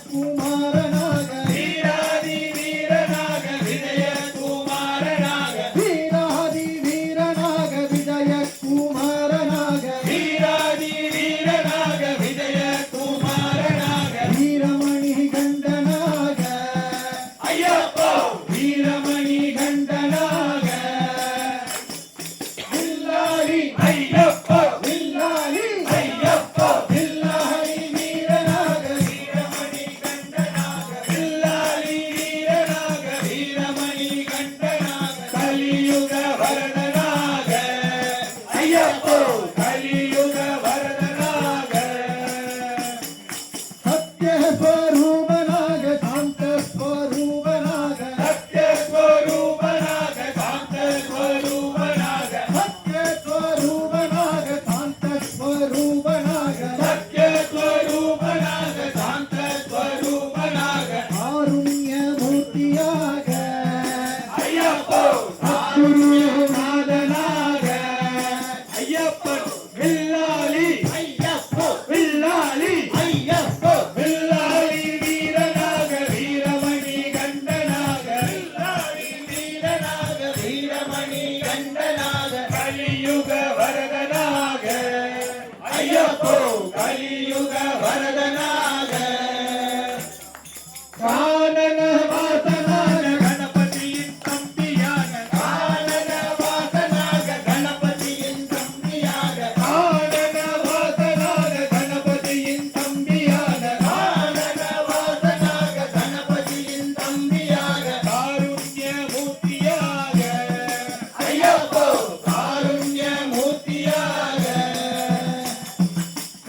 குமாரனாக வீராதி வீரனாக விஜயகுமாரனாக வீராதி வீரனாக விஜய குமாரனாக வீராதி வீரனாக விஜயகுமாரனாக வீரமணி கண்டனாக ஐயப்போ வீரமணி கண்டனாக வில்லாளி ஐயப்போ வில்லாளி ஐயப்போ வில்லாளி வீரனாக வீரமணி கண்டனாக வில்லாளி வீரனாக வீரமணி கண்டனாக கலியுக வரதனாக ஐயப்போ கலியுக வரதனாக சத்ய ஸ்வரூபனாக சாந்த ஸ்வரூபனாக சத்ய ஸ்வரூபனாக சாந்த ஸ்வரூபனாக சத்ய ஸ்வரூபனாக சாந்த ஸ்வரூபனாக சத்ய ஸ்வரூபனாக சாந்த ஸ்வரூபனாக காருண்ய மூர்த்தியாக ஐயப்போ குருநாதனாக ஐயப்பன் வில்லாளி ஐயப்போ வில்லாளி ஐயப்போ வில்லாளி வீரனாக வீரமணி கண்டனாக வில்லாளி வீரனாக வீரமணி கண்டனாக கலியுக வரதனாக ஐயப்போ கலியுக வரதனாக கானன வாசனாக கணபதியின் தம்பியாக கானன வாசனாக கணபதியின் தம்பியாக கானன வாசனாக கணபதியின் தம்பியாக கானன வாசனாக கணபதியின் தம்பியாக காருண்ய மூர்த்தியாக ஐயப்போ காருண்ய மூர்த்தியாக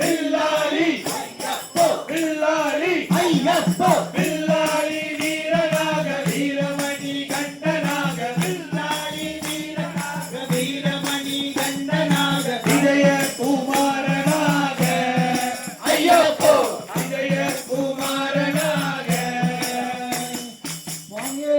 வில்லாளி ஐயப்போ வில்லாளி ஐயப்போ வில்லாளி வீரனாக வீரமணி கண்டனாக வில்லாளி வீரனாக வீரமணி கண்டனாக விஜயகுமாரனாக ஐயப்போ விஜயகுமாரனாக வாங்கே